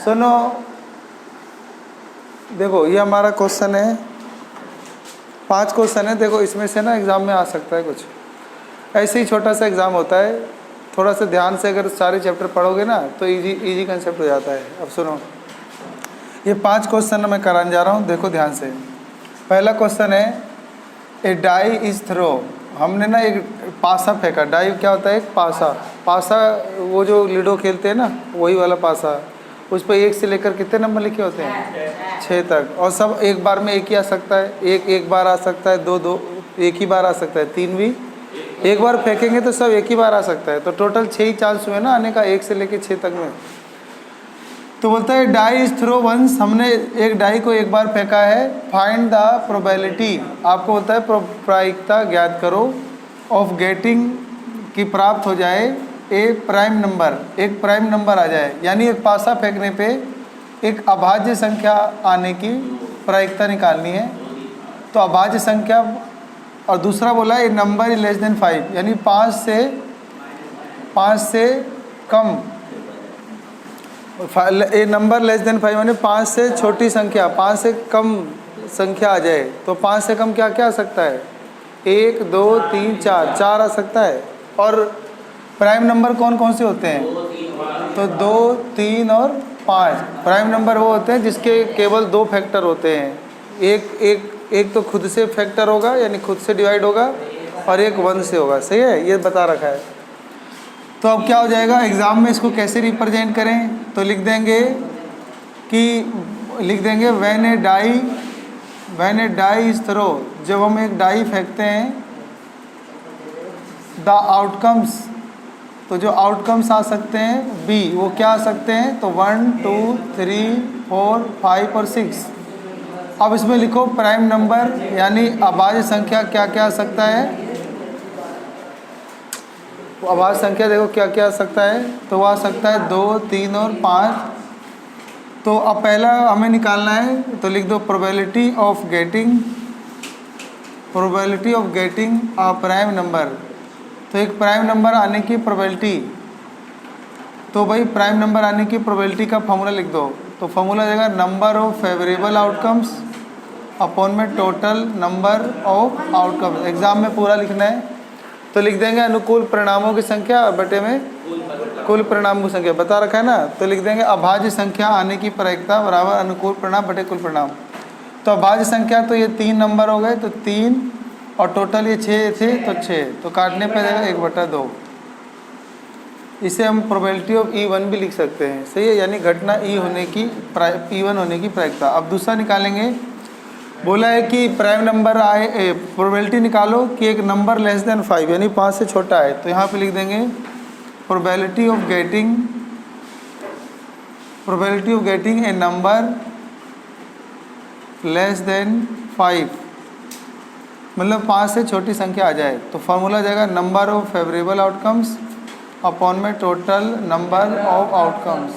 सुनो, देखो ये हमारा क्वेश्चन है, 5 क्वेश्चन है। देखो इसमें से ना एग्ज़ाम में आ सकता है कुछ, ऐसे ही छोटा सा एग्ज़ाम होता है। थोड़ा सा ध्यान से अगर सारे चैप्टर पढ़ोगे ना तो इजी कंसेप्ट हो जाता है। अब सुनो, ये 5 क्वेश्चन मैं कराने जा रहा हूँ, देखो ध्यान से। पहला क्वेश्चन है, ए डाई इज थ्रो। हमने ना एक पासा फेंका। डाई क्या होता है? एक पासा। पासा वो जो लूडो खेलते हैं ना, वही वाला पासा। उस पर 1 से लेकर कितने नंबर लिखे होते हैं? 6 तक। और सब एक बार में एक ही आ सकता है। एक बार आ सकता है, दो एक ही बार आ सकता है, 3 भी एक बार फेंकेंगे तो सब एक ही बार आ सकता है। तो टोटल 6 ही चांस हुए ना आने का, 1 से लेकर 6 तक में। तो बोलता है डाई इज थ्रो वंस, हमने एक डाई को एक बार फेंका है। फाइंड द प्रोबेबिलिटी, आपको बोलता है प्रायिकता ज्ञात करो, ऑफ गेटिंग, की प्राप्त हो जाए ए प्राइम नंबर, एक प्राइम नंबर आ जाए। यानी एक पासा फेंकने पे एक अभाज्य संख्या आने की प्रायिकता निकालनी है। तो अभाज्य संख्या, और दूसरा बोला है नंबर इज लेस देन 5, यानी 5 से कम। ए नंबर लेस देन 5 यानी 5 से छोटी संख्या, 5 से कम संख्या आ जाए। तो 5 से कम क्या क्या आ सकता है? 1 2 3 4 आ सकता है। और प्राइम नंबर कौन कौन से होते हैं? तो 2 3 और 5 प्राइम नंबर वो होते हैं जिसके केवल 2 फैक्टर होते हैं। एक तो खुद से फैक्टर होगा, यानी खुद से डिवाइड होगा, और एक 1 से होगा। सही है, ये बता रखा है। तो अब क्या हो जाएगा, एग्ज़ाम में इसको कैसे रिप्रेजेंट करें? तो लिख देंगे when a die is throw, जब हम एक डाई फेंकते हैं, द आउटकम्स, तो जो आउटकम्स आ सकते हैं बी, वो क्या आ सकते हैं? तो 1 2 3 4 5 और 6। अब इसमें लिखो प्राइम नंबर, यानी अभाज्य संख्या क्या क्या आ सकता है? अभाज्य संख्या देखो क्या क्या आ सकता है। तो वो आ सकता है 2 3 और 5। तो अब पहला हमें निकालना है, तो लिख दो probability of getting a prime number. तो एक प्राइम नंबर आने की प्रोबेबिलिटी, तो भाई प्राइम नंबर आने की प्रोबेबिलिटी का फॉर्मूला लिख दो। तो फॉर्मूला देगा number of favourable outcomes upon में total number of outcomes. Exam में पूरा लिखना है। तो लिख देंगे अनुकूल परिणामों की संख्या बटे में कुल परिणामों की संख्या, बता रखा है ना। तो लिख देंगे अभाज्य संख्या आने की प्रायिकता बराबर अनुकूल परिणाम बटे कुल परिणाम। तो अभाज्य संख्या तो ये 3 नंबर हो गए, तो 3, और टोटल ये 6 थे तो 6, तो काटने पर जाएगा 1/2। इसे हम प्रोबेबिलिटी ऑफ E1 भी लिख सकते हैं। सही है, यानी घटना E1 होने की प्रायिकता। अब दूसरा निकालेंगे, बोला है कि प्राइम नंबर आए, प्रोबेबिलिटी निकालो कि एक नंबर लेस देन 5 यानी 5 से छोटा है। तो यहाँ पे लिख देंगे probability of getting a number less than 5, मतलब 5 से छोटी संख्या आ जाए। तो फॉर्मूला जाएगा number of favourable outcomes upon में total number of outcomes.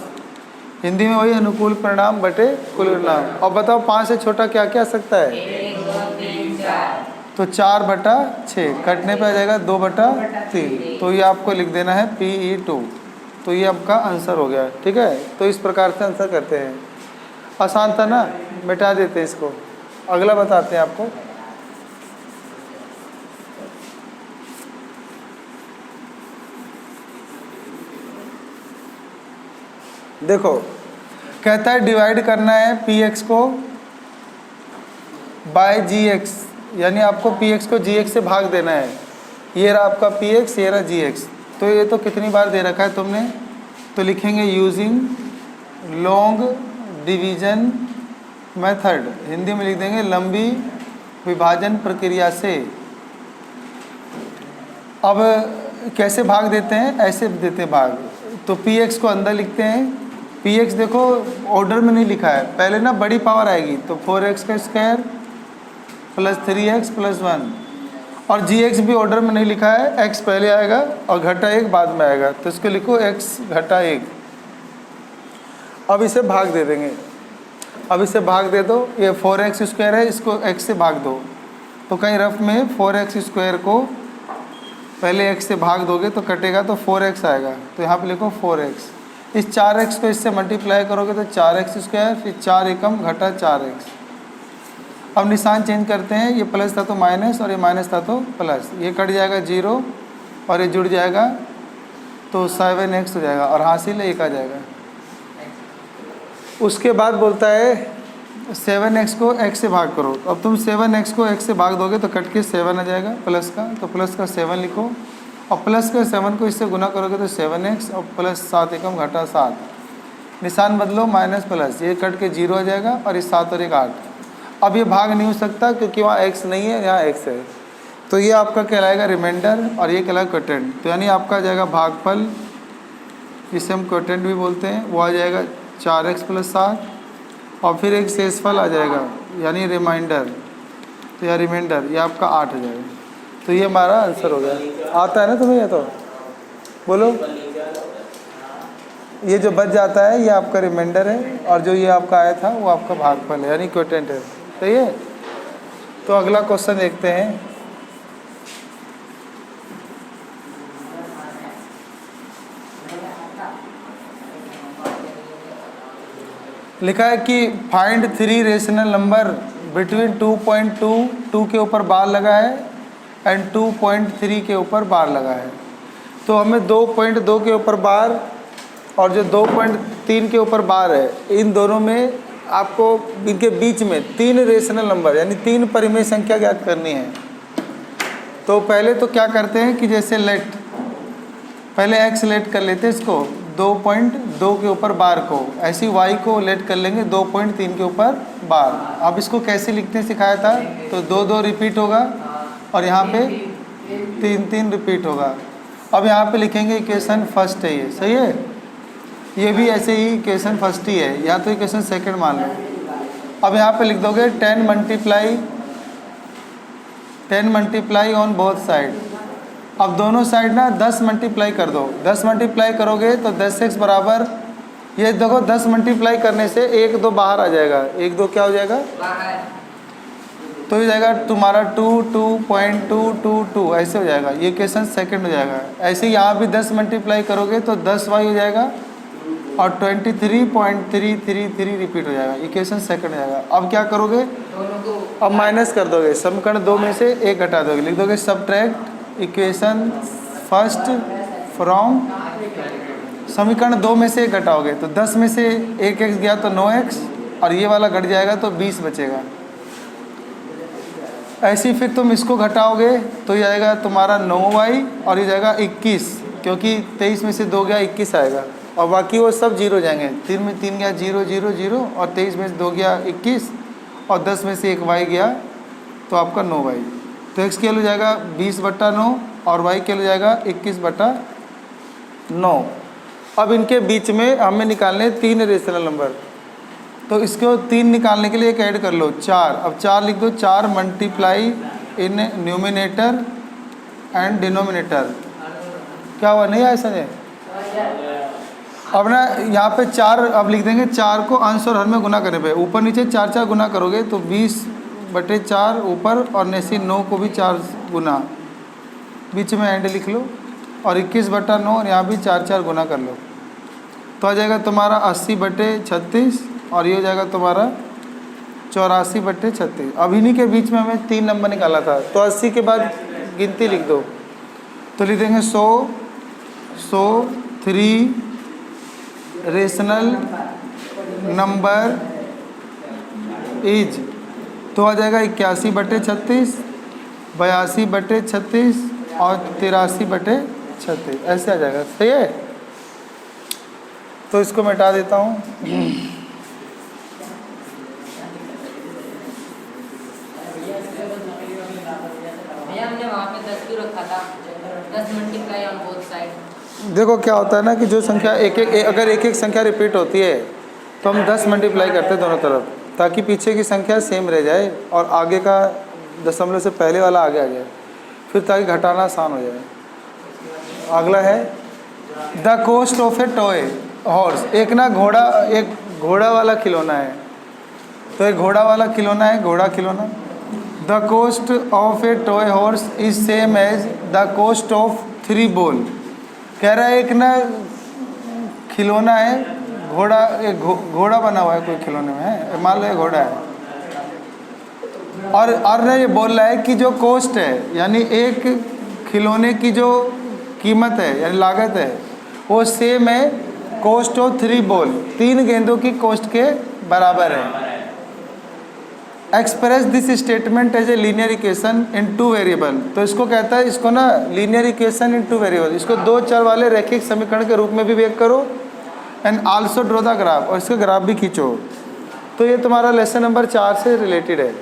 Hindi में वही अनुकूल परिणाम बटे कुल परिणाम। और बताओ 5 से छोटा क्या क्या आ सकता है? 1 2 3 4। तो 4/6, कटने पे आ जाएगा 2/3। तो ये आपको लिख देना है PE2। तो ये आपका आंसर हो गया। ठीक है, तो इस प्रकार से आंसर करते हैं। आसान था ना, मिटा देते हैं इसको। अगला बताते हैं आपको। देखो कहता है डिवाइड करना है PX को बाय GX, यानी आपको PX को GX से भाग देना है। ये रहा आपका PX, ये रहा GX। तो ये तो कितनी बार दे रखा है तुमने, तो लिखेंगे using long division method, Hindi में लिख देंगे लंबी विभाजन प्रक्रिया से। अब कैसे भाग देते हैं? ऐसे देते हैं भाग। तो PX को अंदर लिखते हैं। PX देखो ऑर्डर में नहीं लिखा है, पहले ना बड़ी पावर आएगी, तो 4x² प्लस 3x प्लस 1। और GX भी ऑर्डर में नहीं लिखा है, x पहले आएगा और घटा 1 बाद में आएगा। तो इसको लिखो x घटा 1। अब इसे भाग दे देंगे। अब इसे भाग दे दो, ये 4x² है, इसको x से भाग दो। तो कहीं रफ में 4x² को पहले x से भाग दोगे तो कटेगा, तो 4x आएगा। तो यहाँ पे लिखो 4x। इस 4x को इससे मल्टीप्लाई करोगे तो 4x², फिर 4 एकम घटा 4x। अब निशान चेंज करते हैं, ये प्लस था तो माइनस और ये माइनस था तो प्लस, ये कट जाएगा 0 और ये जुड़ जाएगा तो 7x हो जाएगा और हासिल 1 आ जाएगा। उसके बाद बोलता है 7x को x से भाग करो। अब तुम 7x को x से भाग दोगे तो कट के 7 आ जाएगा प्लस का, तो प्लस का 7 लिखो और प्लस के 7 को इससे गुना करोगे तो 7x और प्लस 7 एकम घटा 7, निशान बदलो माइनस प्लस, ये कट के 0 आ जाएगा और इस 7 और 1 8। अब ये भाग नहीं हो सकता क्योंकि वहाँ x नहीं है, यहाँ x है, तो ये आपका कहलाएगा रिमाइंडर और ये कहलाएगा क्वोटेंट। तो यानी आपका आ जाएगा भागफल, जिसे हम क्वोटेंट भी बोलते हैं, वो आ जाएगा 4x + 7 और फिर एक शेषफल आ जाएगा यानी रिमाइंडर, तो या रिमाइंडर ये आपका 8 हो जाएगा। तो ये हमारा आंसर हो गया। आता है ना तुम्हें ये? तो बोलो, ये जो बच जाता है ये आपका रिमाइंडर है और जो ये आपका आया था वो आपका भागफल है यानी क्वोटेंट है। सही है। तो अगला क्वेश्चन देखते हैं। लिखा है कि फाइंड 3 रेशनल नंबर बिटवीन 2.2 के ऊपर बार लगा है एंड 2.3 के ऊपर बार लगा है। तो हमें 2.2 के ऊपर बार और जो 2.3 के ऊपर बार है, इन दोनों में आपको इनके बीच में 3 रेशनल नंबर यानी 3 परिमेय संख्या ज्ञात करनी है। तो पहले तो क्या करते हैं कि जैसे लेट, पहले x लेट कर लेते हैं इसको 2.2 के ऊपर बार को, ऐसी y को लेट कर लेंगे 2.3 के ऊपर बार। अब इसको कैसे लिखते हैं सिखाया था, तो 2 रिपीट होगा और यहाँ पे 3 रिपीट होगा। अब यहाँ पे लिखेंगे इक्वेशन फर्स्ट है ये, सही है। ये भी ऐसे ही इक्वेशन फर्स्ट ही है, या तो इक्वेशन सेकंड मान लो। अब यहाँ पे लिख दोगे 10 मल्टीप्लाई ऑन बोथ साइड। अब दोनों साइड ना 10 मल्टीप्लाई कर दो। 10 मल्टीप्लाई करोगे तो 10x बराबर, ये देखो 10 मल्टीप्लाई करने से 1 2 बाहर आ जाएगा, 1 2 क्या हो जाएगा बाहर, तो ये जाएगा तुम्हारा 2.222 ऐसे हो जाएगा। ये क्वेश्चन सेकंड हो जाएगा। ऐसे ही यहाँ भी 10 मल्टीप्लाई करोगे तो 10y हो जाएगा और 23.333 रिपीट हो जाएगा। ये क्वेश्चन सेकंड हो जाएगा। अब क्या करोगे, अब माइनस कर दोगे, समीकरण 2 में से 1 घटा दोगे, लिख दोगे सब्ट्रैक्ट इक्वेशन फर्स्ट फ्रॉम, समीकरण 2 में से 1 घटाओगे तो 10 में से 1x गया तो 9x और ये वाला घट जाएगा तो 20 बचेगा। ऐसे ही फिर तुम इसको घटाओगे तो ये आएगा तुम्हारा 9y और ये जाएगा 21, क्योंकि 23 में से 2 गया 21 आएगा और बाकी वो सब 0 जाएंगे। 3 में 3 गया 0 0 0 और 23 में से 2 गया 21 और 10 में से 1 y गया तो आपका 9y। तो x के लिए हो जाएगा 20/9 और y के लिए हो जाएगा 21/9। अब इनके बीच में हमें निकालने 3 रेशनल नंबर, तो इसको 3 निकालने के लिए एक ऐड कर लो 4। अब 4 लिख दो, 4 multiply in numerator and denominator. क्या हुआ, नहीं आया समझे? अब ना यहाँ पे 4 अब लिख देंगे, 4 को अंश और हर में गुना करने पे, ऊपर नीचे 4 4 गुना करोगे तो 20/4 ऊपर और नेसी 9 को भी 4 गुना, बीच में एंड लिख लो और 21/9 और यहाँ भी 4 4 गुना कर लो तो आ जाएगा तुम्हारा 80/36 और ये हो जाएगा तुम्हारा 84/36। अब इन्हीं के बीच में हमें 3 नंबर निकाला था, तो 80 के बाद गिनती लिख दो, तो लिख देंगे 100 3 रेशनल नंबर इज, तो आ जाएगा 81/36, 82/36 और 83/36 ऐसे आ जाएगा। सही है। तो इसको मिटा देता हूँ। हमने वहाँ पे 10 क्यों रखा था? 10 मल्टीप्लाई ऑन बोथ साइड। देखो क्या होता है ना कि जो संख्या अगर एक संख्या रिपीट होती है तो हम 10 मल्टीप्लाई करते हैं दोनों तरफ, ताकि पीछे की संख्या सेम रह जाए और आगे का दशमलव से पहले वाला आगे आ जाए, फिर ताकि घटाना आसान हो जाए। अगला है the cost of a toy horse. एक घोड़ा वाला खिलौना है, तो एक घोड़ा वाला खिलौना है, घोड़ा खिलौना। The cost of a toy horse is same as the cost of 3 ball. कह रहा है एक ना खिलौना है, घोड़ा, एक घोड़ा बना हुआ है कोई खिलौने में है, मान लो ये घोड़ा है, और ना ये बोल रहा है कि जो कॉस्ट है यानी एक खिलौने की जो कीमत है यानी लागत है वो सेम है कॉस्ट ऑफ 3 बॉल, 3 गेंदों की कॉस्ट के बराबर है। Express this statement as a linear equation in 2 variable, तो इसको कहता है, इसको ना लीनियर इक्वेशन इन 2 वेरिएबल, इसको 2 चर वाले रैखिक समीकरण के रूप में भी व्यक्त करो and also draw the graph, और इसका ग्राफ भी खींचो। तो ये तुम्हारा लेसन नंबर 4 से रिलेटेड है।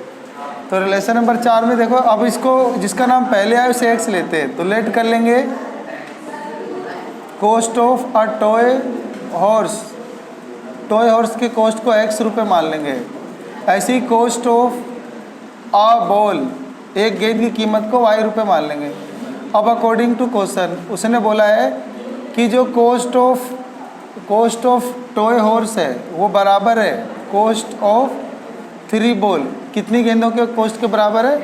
तो लेसन नंबर 4 में देखो, अब इसको जिसका नाम पहले आए उसे एक्स लेते हैं, तो लेट कर लेंगे cost of a toy horse, toy horse के कॉस्ट को x रुपये मान लेंगे। ऐसे ही कॉस्ट ऑफ अ बॉल, एक गेंद की कीमत को y रुपये मान लेंगे। अब अकॉर्डिंग टू क्वेश्चन उसने बोला है कि जो कॉस्ट ऑफ टॉय हॉर्स है वो बराबर है कॉस्ट ऑफ 3 बॉल, कितनी गेंदों के कॉस्ट के बराबर है,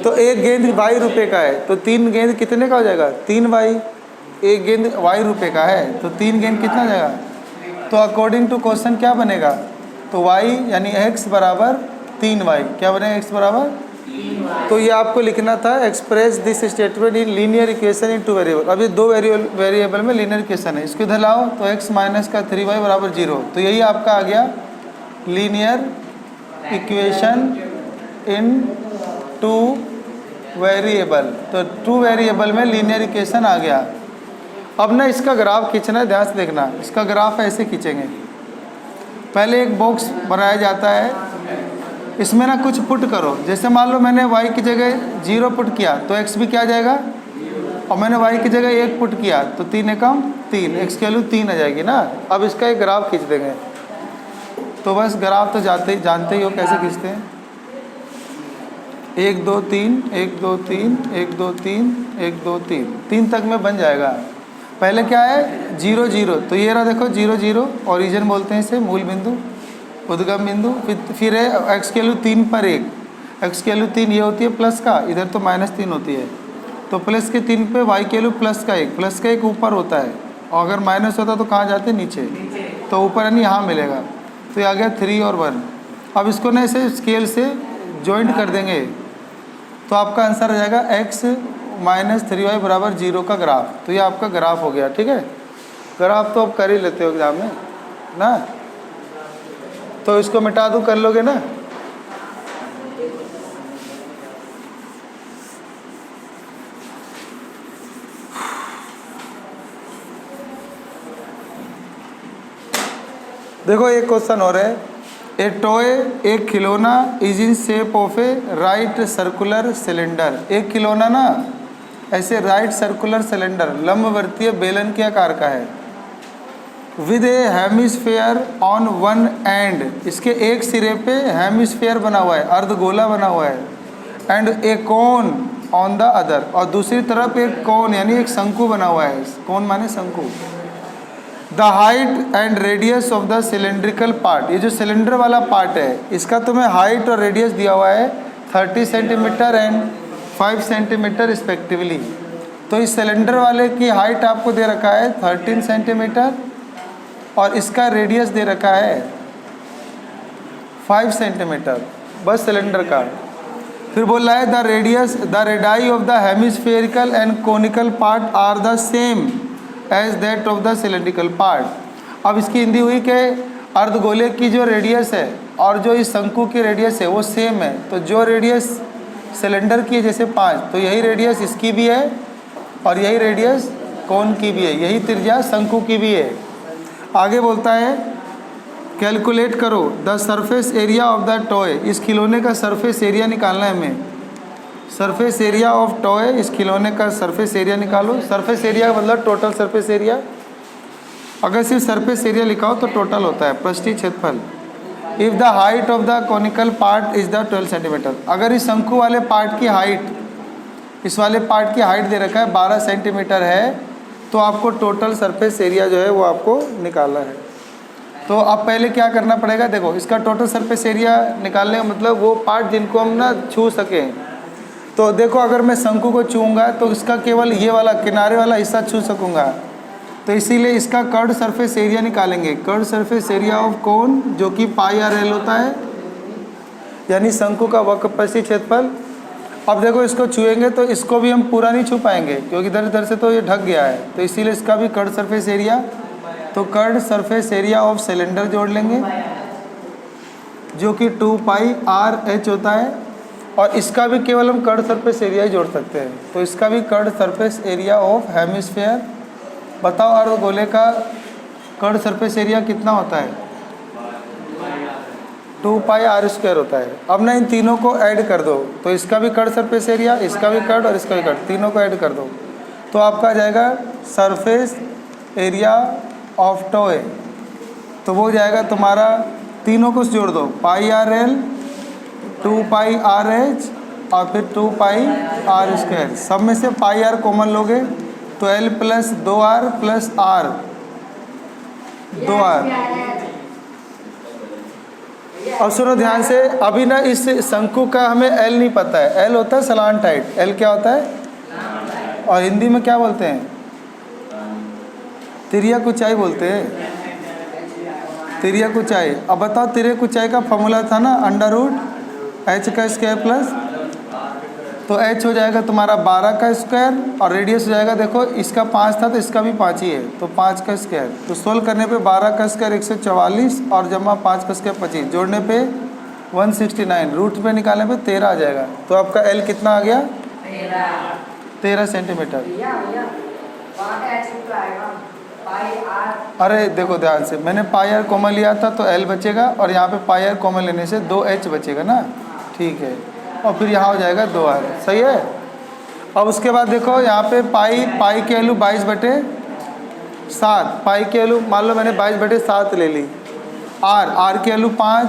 तो एक गेंद y रुपये का है, तो 3 गेंद कितने का हो जाएगा, 3y, एक गेंद y रुपये का है तो 3 गेंद कितना जाएगा, तो अकॉर्डिंग टू क्वेश्चन क्या बनेगा, तो y यानी x बराबर 3y, क्या बनेगा x बराबर, तो ये आपको लिखना था express this statement in linear equation in 2 variable. अब ये 2 वेरिएबल में लीनियर इक्वेशन है, इसको इधर लाओ तो x माइनस का 3y बराबर 0, तो यही आपका आ गया लीनियर इक्वेशन इन 2 वेरिएबल। तो 2 वेरिएबल में लीनियर इक्वेशन आ गया। अब ना इसका ग्राफ खींचना है, ध्यान से देखना, इसका ग्राफ ऐसे खींचेंगे। पहले एक बॉक्स बनाया जाता है, इसमें ना कुछ पुट करो, जैसे मान लो मैंने y की जगह 0 पुट किया तो x भी क्या आ जाएगा, और मैंने y की जगह 1 पुट किया तो 3 एकम 3, x की वैल्यू 3 आ जाएगी ना। अब इसका एक ग्राफ खींच देंगे, तो बस ग्राफ तो जानते ही हो कैसे खींचते हैं, 1 2 3 1 2 3 1 2 3 1 2 3 3 तक में बन जाएगा। पहले क्या है 0 0, तो ये रहा देखो 0 0, ओरिजिन बोलते हैं इसे, मूल बिंदु, उद्गम बिंदु। फिर है x की वैल्यू 3 पर 1, x की वैल्यू 3 ये होती है प्लस का, इधर तो -3 होती है, तो प्लस के 3 पे y की वैल्यू प्लस का 1 ऊपर होता है, और अगर माइनस होता तो कहाँ जाते, नीचे, तो ऊपर यानी यहाँ मिलेगा, तो ये आ गया 3 और 1। अब इसको ना इसे स्केल से जॉइंट कर देंगे तो आपका आंसर आ जाएगा x माइनस 3y बराबर 0 का ग्राफ। तो ये आपका ग्राफ हो गया, ठीक है। ग्राफ तो आप कर ही लेते हो एग्जाम में ना, तो इसको मिटा दूँ, कर लोगे ना, देखो एक क्वेश्चन हो रहा है, ए टॉय, एक खिलौना is in shape of A right circular cylinder, एक खिलौना ना ऐसे राइट सर्कुलर सिलेंडर लंबवर्तीय बेलन के आकार का है, with A hemisphere on one and, इसके एक सिरे पे हेमिस्फेयर बना हुआ है, अर्धगोला बना हुआ है, and A cone on the other, और दूसरी तरफ एक कोन यानी एक शंकु बना हुआ है, कोन माने शंकु। The height and radius of the cylindrical part, ये जो सिलेंडर वाला पार्ट है इसका तुम्हें हाइट और रेडियस दिया हुआ है 30 सेंटीमीटर एंड 5 सेंटीमीटर रिस्पेक्टिवली। तो इस सिलेंडर वाले की हाइट आपको दे रखा है 13 सेंटीमीटर और इसका रेडियस दे रखा है 5 सेंटीमीटर, बस सिलेंडर का। फिर बोल रहा है the radii of the hemispherical and conical part are the same as that of the cylindrical part. अब इसकी हिंदी हुई कि अर्धगोले की जो रेडियस है और जो इस शंकु की रेडियस है वो सेम है, तो जो रेडियस सिलेंडर की है जैसे 5, तो यही रेडियस इसकी भी है और यही रेडियस कोन की भी है, यही त्रिज्या शंकु की भी है। आगे बोलता है कैलकुलेट करो the surface area of the toy, इस खिलौने का सरफेस एरिया निकालना है हमें, सरफेस एरिया ऑफ टॉय, इस खिलौने का सरफेस एरिया निकालो। सरफेस एरिया का मतलब टोटल सरफेस एरिया, अगर सिर्फ सरफेस एरिया लिखाओ तो टोटल होता है पृष्ठीय क्षेत्रफल। If the height of the conical part is the 12 centimetre, अगर इस शंकु वाले पार्ट की हाइट, इस वाले पार्ट की हाइट दे रखा है 12 सेंटीमीटर है, तो आपको टोटल सरफेस एरिया जो है वो आपको निकालना है। तो अब पहले क्या करना पड़ेगा, देखो इसका टोटल सरफेस एरिया निकालने का मतलब वो पार्ट जिनको हम ना छू सकें। तो देखो अगर मैं शंकु को छूँगा तो इसका केवल ये वाला किनारे वाला हिस्सा छू सकूँगा, तो इसीलिए इसका कर्ड सरफेस एरिया निकालेंगे। Curved surface area of cone जो कि पाई आर एल होता है, यानी शंकु का वक्रपृष्ठीय क्षेत्रफल। अब देखो इसको छुएंगे तो इसको भी हम पूरा नहीं छू पाएंगे क्योंकि इधर इधर से तो ये ढक गया है, तो इसीलिए इसका भी कर्ड सरफेस एरिया, तो curved surface area of cylinder जोड़ लेंगे जो कि 2 पाई आर एच होता है। और इसका भी केवल हम कर्ड सरफेस एरिया ही जोड़ सकते हैं, तो इसका भी curved surface area of hemisphere. बताओ अर्धगोले का कर्ड सरफेस एरिया कितना होता है? 2 पाई आर स्क्वायर होता है। अब ना इन तीनों को ऐड कर दो, तो इसका भी कर्ड सरफेस एरिया, इसका भी कर्ड और इसका भी कर्ड, तीनों को ऐड कर दो तो आपका आ जाएगा सरफेस एरिया ऑफ टॉय। तो वो जाएगा तुम्हारा, तीनों को जोड़ दो, पाई आर एल, 2 पाई आर एच और फिर 2 पाई आर स्क्वायर। सब में से पाई आर कॉमन लोगे तो L plus 2r plus are 2r। और सुनो ध्यान से, अभी ना इस शंकु का हमें एल नहीं पता है। एल होता है सलांट हाइट, एल क्या होता है और हिंदी में क्या बोलते हैं? तिर्यक ऊंचाई बोलते हैं, तिर्यक ऊंचाई। अब बताओ तिर्यक ऊंचाई का फॉर्मूला था ना √h का स्क्वायर प्लस, तो h हो जाएगा तुम्हारा 12 का स्क्वायर और रेडियस हो जाएगा, देखो इसका 5 था तो इसका भी 5 ही है, तो 5 का स्क्वायर। तो सोल्व करने पे 12 का स्क्वायर 144 और जमा 5 का स्क्वायर 25, जोड़ने पे 169, रूट पे निकालने पे 13 आ जाएगा। तो आपका L कितना आ गया? 13 सेंटीमीटर। अरे देखो ध्यान से, मैंने पाई आर कॉमन लिया था तो L बचेगा और यहाँ पे पाई आर कॉमन लेने से 2h बचेगा ना, ठीक है। और फिर यहाँ हो जाएगा 2r, सही है। अब उसके बाद देखो यहाँ पे पाई की वैल्यू 22/7, पाई की वैल्यू मान लो मैंने 22/7 ले ली। आर की वैल्यू 5,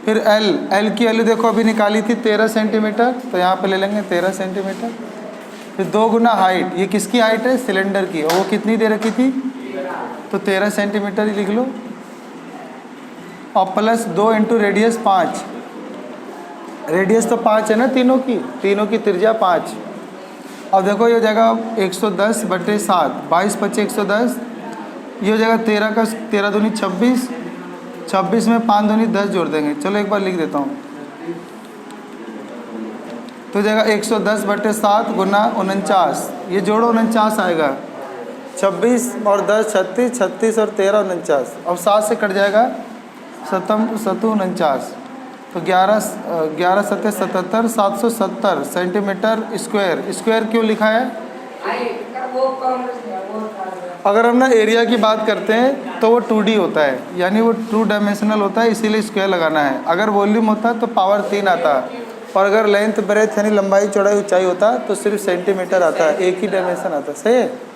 फिर एल की वैल्यू देखो अभी निकाली थी 13 सेंटीमीटर, तो यहाँ पे ले लेंगे 13 सेंटीमीटर। फिर 2 गुना हाइट, ये किसकी हाइट है? सिलेंडर की, और वो कितनी दे रखी थी? तो 13 सेंटीमीटर ही लिख लो, और प्लस 2 इंटू रेडियस 5, रेडियस तो 5 है ना तीनों की त्रिज्या 5। अब देखो ये हो जाएगा 110/7, 22 × 110, ये हो जाएगा 13 दूनी 26, 26 में 5 दूनी 10 जोड़ देंगे। चलो एक बार लिख देता हूँ, तो हो जाएगा 110/7 गुना 49, ये जोड़ो 49 आएगा, 26 और 10 36, 36 और 13 49। अब 7 से कट जाएगा 7 49, तो 11 7 77, 770 सेंटीमीटर स्क्वायर। स्क्वायर क्यों लिखा है? अगर हम ना एरिया की बात करते हैं तो वो 2D होता है, यानी वो 2 डायमेंशनल होता है, इसीलिए स्क्वायर लगाना है। अगर वॉल्यूम होता तो पावर 3 आता, और अगर लेंथ ब्रेथ यानी लंबाई चौड़ाई ऊंचाई होता तो सिर्फ सेंटीमीटर आता, एक ही डायमेंशन आता, सही है।